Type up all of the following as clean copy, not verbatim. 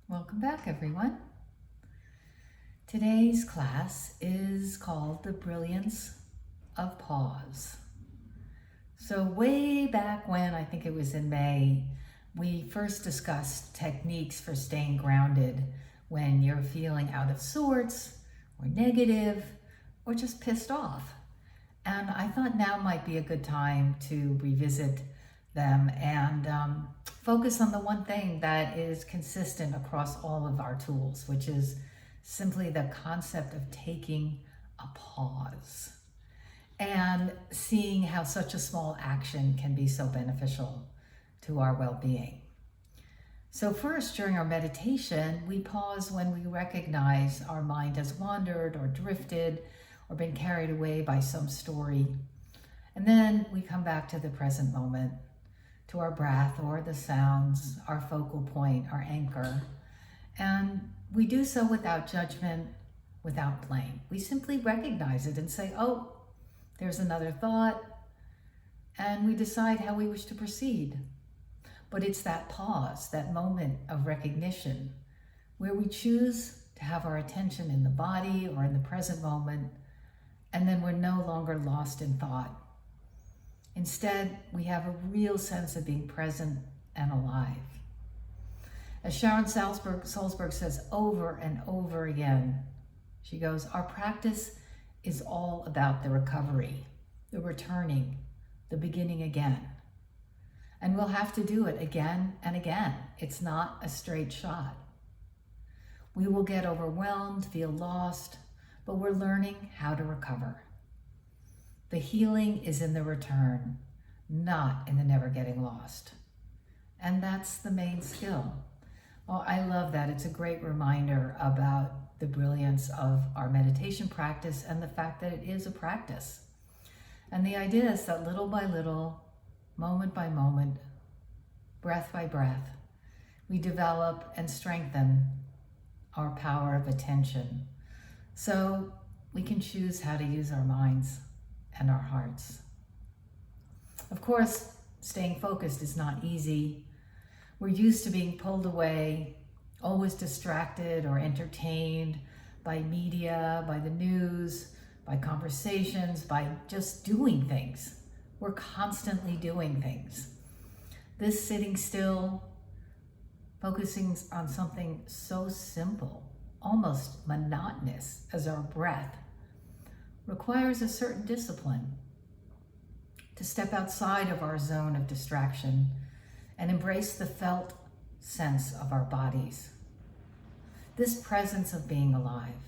Welcome back, everyone. Today's class is called The Brilliance of Pause. So way back when, I think it was in May, we first discussed techniques for staying grounded when you're feeling out of sorts or negative or just pissed off. And I thought now might be a good time to revisit them and focus on the one thing that is consistent across all of our tools, which is simply the concept of taking a pause and seeing how such a small action can be so beneficial to our well-being. So first, during our meditation, we pause when we recognize our mind has wandered or drifted or been carried away by some story. And then we come back to the present moment, to our breath or the sounds, our focal point, our anchor. And we do so without judgment, without blame. We simply recognize it and say, oh, there's another thought, and we decide how we wish to proceed. But it's that pause, that moment of recognition, where we choose to have our attention in the body or in the present moment, and then we're no longer lost in thought. Instead, we have a real sense of being present and alive. As Sharon Salzberg says over and over again, she goes, our practice is all about the recovery, the returning, the beginning again. And we'll have to do it again and again. It's not a straight shot. We will get overwhelmed, feel lost, but we're learning how to recover. The healing is in the return, not in the never getting lost. And that's the main skill. Well, I love that. It's a great reminder about the brilliance of our meditation practice and the fact that it is a practice. And the idea is that little by little, moment by moment, breath by breath, we develop and strengthen our power of attention. So we can choose how to use our minds and our hearts. Of course, staying focused is not easy. We're used to being pulled away, always distracted or entertained by media, by the news, by conversations, by just doing things. We're constantly doing things. This sitting still, focusing on something so simple, almost monotonous as our breath, requires a certain discipline to step outside of our zone of distraction and embrace the felt sense of our bodies. This presence of being alive.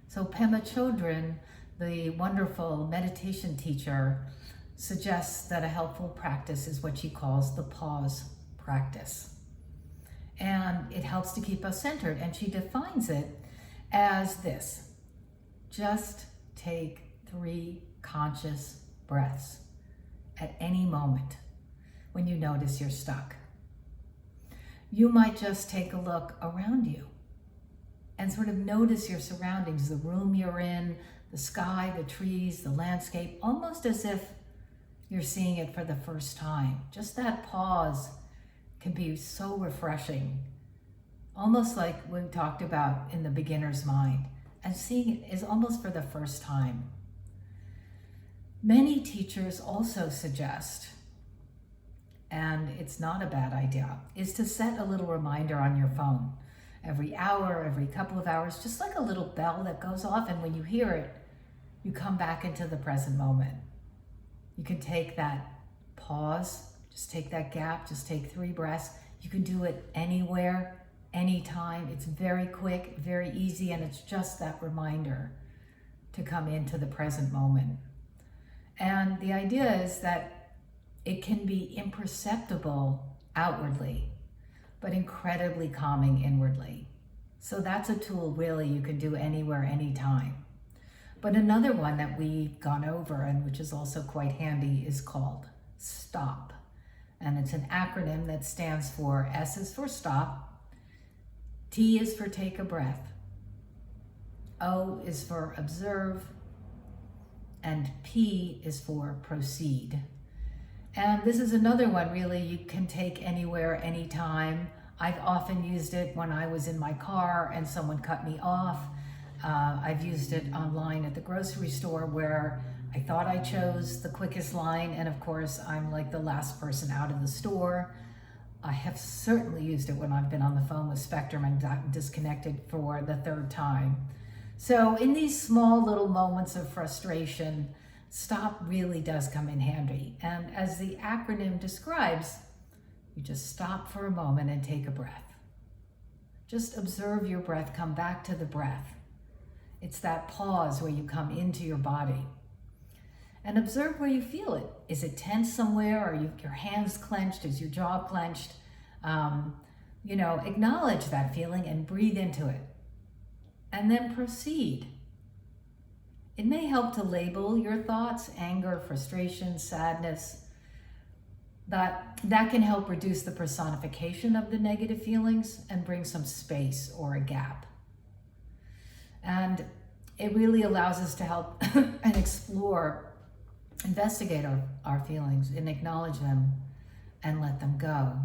So Pema Chodron, the wonderful meditation teacher, suggests that a helpful practice is what she calls the pause practice. And it helps to keep us centered. And she defines it as this: just take 3 conscious breaths at any moment when you notice you're stuck. You might just take a look around you and sort of notice your surroundings, the room you're in, the sky, the trees, the landscape, almost as if you're seeing it for the first time. Just that pause can be so refreshing, almost like we talked about in the beginner's mind, and seeing it is almost for the first time. Many teachers also suggest, and it's not a bad idea, is to set a little reminder on your phone every hour, every couple of hours, just like a little bell that goes off, and when you hear it, you come back into the present moment. You can take that pause, just take that gap, just take 3 breaths. You can do it anywhere, anytime. It's very quick, very easy, and it's just that reminder to come into the present moment. And the idea is that it can be imperceptible outwardly, but incredibly calming inwardly. So that's a tool really you can do anywhere, anytime. But another one that we've gone over, and which is also quite handy, is called STOP. And it's an acronym that stands for: S is for stop, T is for take a breath, O is for observe, and P is for proceed. And this is another one really you can take anywhere, anytime. I've often used it when I was in my car and someone cut me off. I've used it online at the grocery store where I thought I chose the quickest line, and of course I'm like the last person out of the store. I have certainly used it when I've been on the phone with Spectrum and gotten disconnected for the third time. So in these small little moments of frustration, stop really does come in handy. And as the acronym describes, you just stop for a moment and take a breath. Just observe your breath, come back to the breath. It's that pause where you come into your body. And observe where you feel it. Is it tense somewhere? Are your hands clenched? Is your jaw clenched? Acknowledge that feeling and breathe into it. And then proceed. It may help to label your thoughts, anger, frustration, sadness. That can help reduce the personification of the negative feelings and bring some space or a gap. And it really allows us to help and investigate our feelings and acknowledge them and let them go.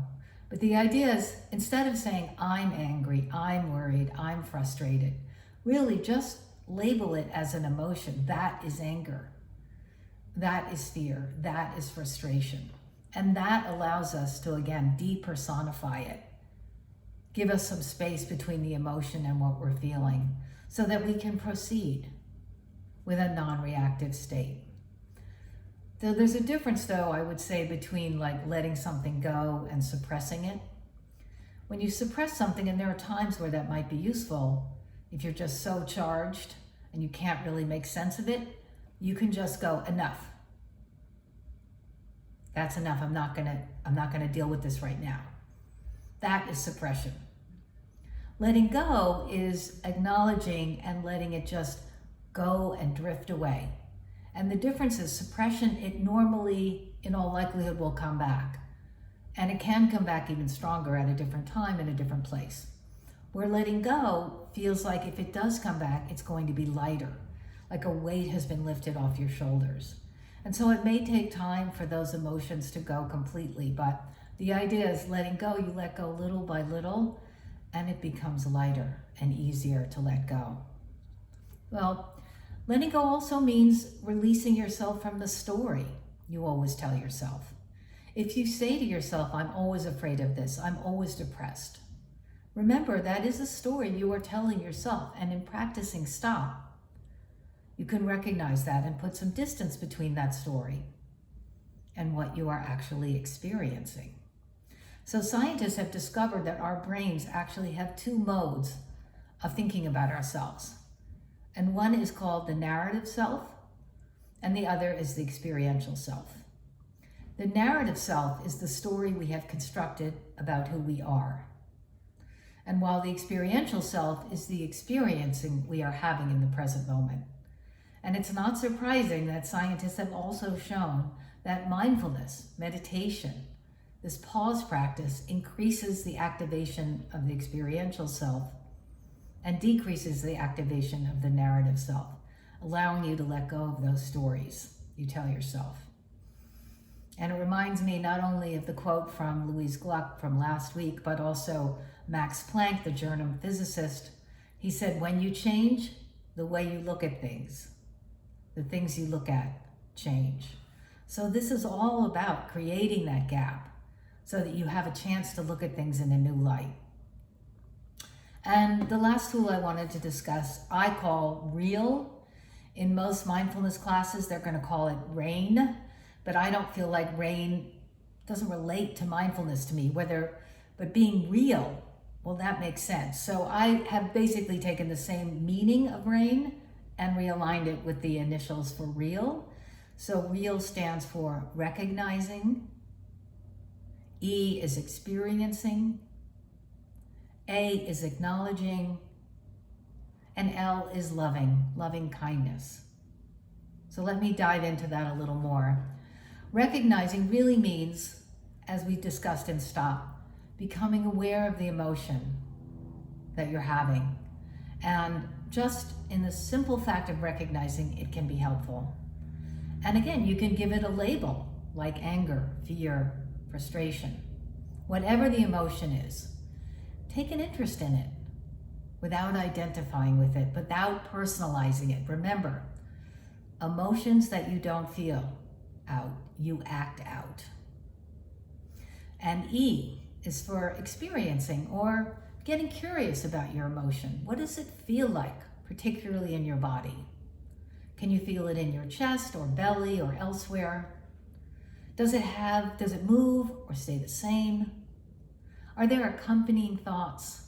But the idea is, instead of saying, I'm angry, I'm worried, I'm frustrated, really just label it as an emotion. That is anger. That is fear. That is frustration. And that allows us to, again, depersonify it. Give us some space between the emotion and what we're feeling so that we can proceed with a non-reactive state. So there's a difference, though, I would say, between like letting something go and suppressing it. When you suppress something, and there are times where that might be useful, if you're just so charged and you can't really make sense of it, you can just go, enough. That's enough. I'm not gonna deal with this right now. That is suppression. Letting go is acknowledging and letting it just go and drift away. And the difference is suppression, it normally, in all likelihood, will come back. And it can come back even stronger at a different time in a different place. Where letting go feels like if it does come back, it's going to be lighter, like a weight has been lifted off your shoulders. And so it may take time for those emotions to go completely, but the idea is letting go, you let go little by little, and it becomes lighter and easier to let go. Well, letting go also means releasing yourself from the story you always tell yourself. If you say to yourself, I'm always afraid of this, I'm always depressed, remember that is a story you are telling yourself, and in practicing stop, you can recognize that and put some distance between that story and what you are actually experiencing. So scientists have discovered that our brains actually have two modes of thinking about ourselves. And one is called the narrative self, and the other is the experiential self. The narrative self is the story we have constructed about who we are. And while the experiential self is the experiencing we are having in the present moment. And it's not surprising that scientists have also shown that mindfulness, meditation, this pause practice increases the activation of the experiential self and decreases the activation of the narrative self, allowing you to let go of those stories you tell yourself. And it reminds me not only of the quote from Louise Gluck from last week, but also Max Planck, the German physicist. He said, when you change the way you look at things, the things you look at change. So this is all about creating that gap so that you have a chance to look at things in a new light. And the last tool I wanted to discuss, I call real. In most mindfulness classes, they're going to call it RAIN, but I don't feel like RAIN doesn't relate to mindfulness to me, but being real, well, that makes sense. So I have basically taken the same meaning of RAIN and realigned it with the initials for real. So real stands for recognizing, E is experiencing, A is acknowledging, and L is loving kindness. So let me dive into that a little more. Recognizing really means, as we discussed in STOP, becoming aware of the emotion that you're having. And just in the simple fact of recognizing, it can be helpful. And again, you can give it a label, like anger, fear, frustration, whatever the emotion is. take an interest in it without identifying with it, without personalizing it. Remember, emotions that you don't feel out, you act out. And E is for experiencing or getting curious about your emotion. What does it feel like, particularly in your body? Can you feel it in your chest or belly or elsewhere? Does it move or stay the same? Are there accompanying thoughts?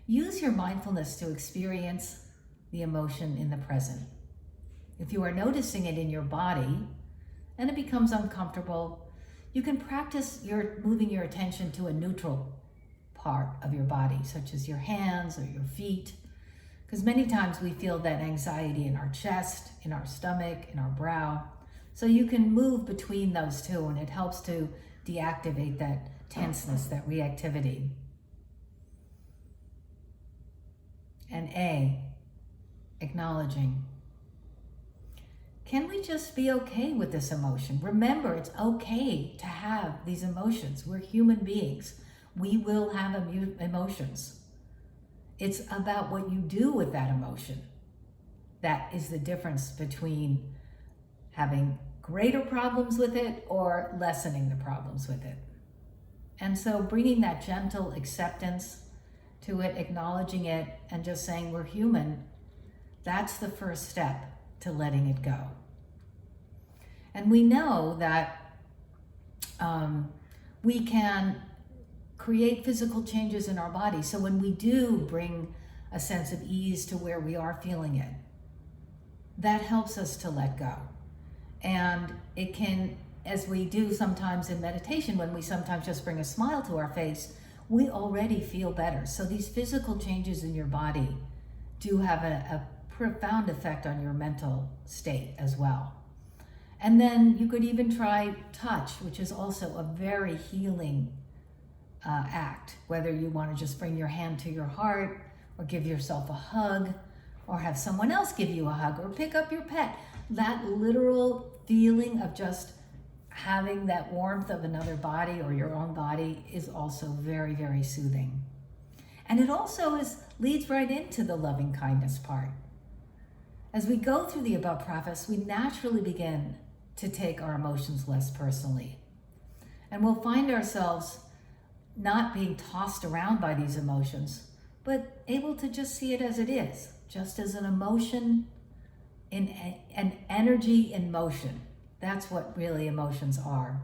Use your mindfulness to experience the emotion in the present. If you are noticing it in your body and it becomes uncomfortable, you can practice moving your attention to a neutral part of your body, such as your hands or your feet, because many times we feel that anxiety in our chest, in our stomach, in our brow. So you can move between those two, and it helps to deactivate that tenseness, that reactivity. And A, acknowledging. Can we just be okay with this emotion? Remember, it's okay to have these emotions. We're human beings. We will have emotions. It's about what you do with that emotion. That is the difference between having greater problems with it or lessening the problems with it. And so bringing that gentle acceptance to it, acknowledging it, and just saying we're human, that's the first step to letting it go. And we know that we can create physical changes in our body. So when we do bring a sense of ease to where we are feeling it, that helps us to let go. And it can, as we do sometimes in meditation, when we sometimes just bring a smile to our face, we already feel better. So these physical changes in your body do have a profound effect on your mental state as well. And then you could even try touch, which is also a very healing act, whether you want to just bring your hand to your heart or give yourself a hug or have someone else give you a hug or pick up your pet. That literal feeling of just having that warmth of another body or your own body is also very, very soothing. And it also leads right into the loving kindness part. As we go through the above preface, we naturally begin to take our emotions less personally. And we'll find ourselves not being tossed around by these emotions, but able to just see it as it is, just as an emotion, an energy in motion. That's what really emotions are.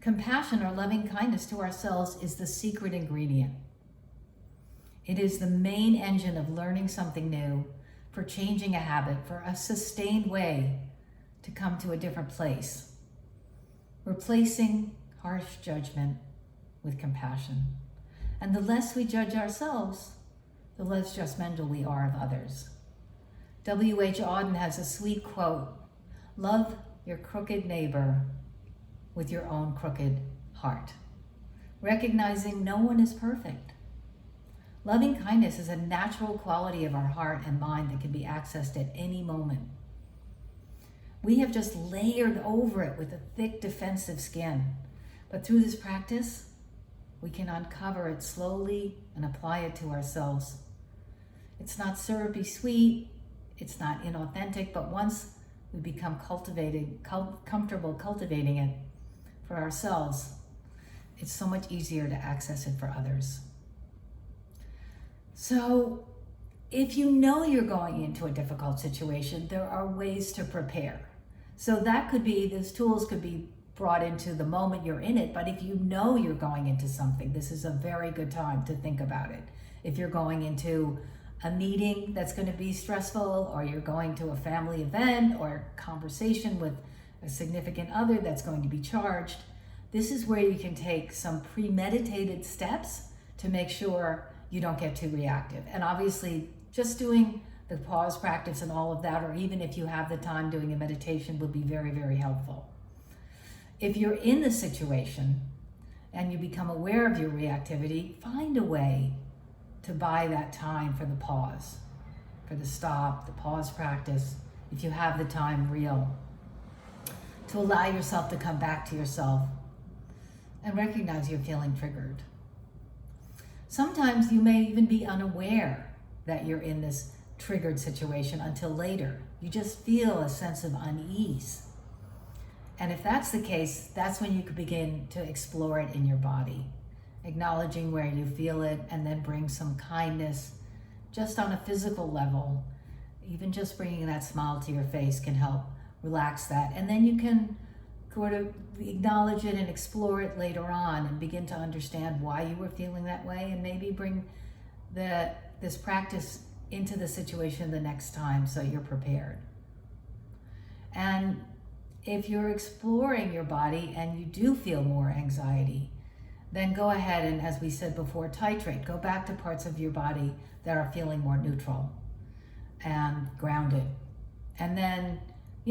Compassion or loving kindness to ourselves is the secret ingredient. It is the main engine of learning something new, for changing a habit, for a sustained way to come to a different place. Replacing harsh judgment with compassion. And the less we judge ourselves, the less judgmental we are of others. W.H. Auden has a sweet quote: "Love your crooked neighbor with your own crooked heart," recognizing no one is perfect. Loving kindness is a natural quality of our heart and mind that can be accessed at any moment. We have just layered over it with a thick defensive skin, but through this practice, we can uncover it slowly and apply it to ourselves. It's not syrupy sweet, it's not inauthentic, but once we become comfortable cultivating it for ourselves, it's so much easier to access it for others. So if you know you're going into a difficult situation, there are ways to prepare. So that could be, those tools could be brought into the moment you're in it, but if you know you're going into something, this is a very good time to think about it. If you're going into a meeting that's going to be stressful, or you're going to a family event or conversation with a significant other that's going to be charged, this is where you can take some premeditated steps to make sure you don't get too reactive. And obviously, just doing the pause practice and all of that, or even if you have the time doing a meditation, would be very, very helpful. If you're in the situation and you become aware of your reactivity, find a way to buy that time for the pause, for the stop, the pause practice, if you have the time real, to allow yourself to come back to yourself and recognize you're feeling triggered. Sometimes you may even be unaware that you're in this triggered situation until later. You just feel a sense of unease. And if that's the case, that's when you could begin to explore it in your body, acknowledging where you feel it, and then bring some kindness just on a physical level. Even just bringing that smile to your face can help relax that. And then you can sort of acknowledge it and explore it later on and begin to understand why you were feeling that way, and maybe bring this practice into the situation the next time so you're prepared. And if you're exploring your body and you do feel more anxiety, then go ahead and, as we said before, titrate. Go back to parts of your body that are feeling more neutral and grounded. And then,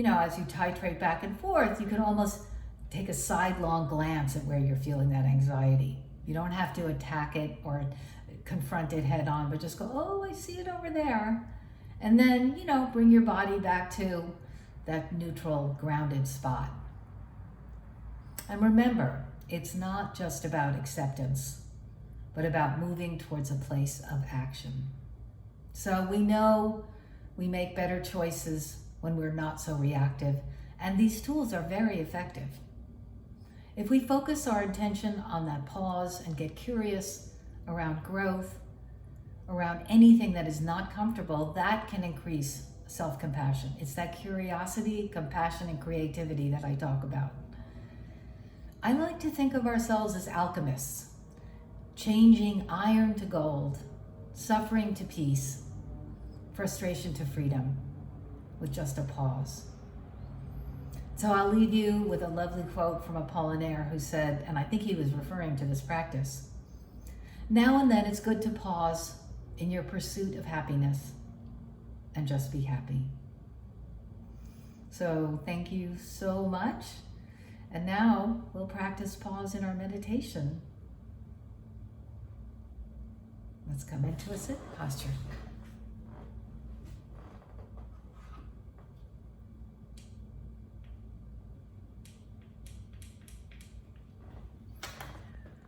as you titrate back and forth, you can almost take a sidelong glance at where you're feeling that anxiety. You don't have to attack it or confront it head on, but just go, oh, I see it over there. And then, bring your body back to that neutral, grounded spot. And remember, it's not just about acceptance, but about moving towards a place of action. So we know we make better choices when we're not so reactive, and these tools are very effective. If we focus our attention on that pause and get curious around growth, around anything that is not comfortable, that can increase self-compassion. It's that curiosity, compassion, and creativity that I talk about. I like to think of ourselves as alchemists, changing iron to gold, suffering to peace, frustration to freedom, with just a pause. So I'll leave you with a lovely quote from Apollinaire, who said, and I think he was referring to this practice, "Now and then it's good to pause in your pursuit of happiness and just be happy." So thank you so much. And now we'll practice pause in our meditation. Let's come into a sit posture.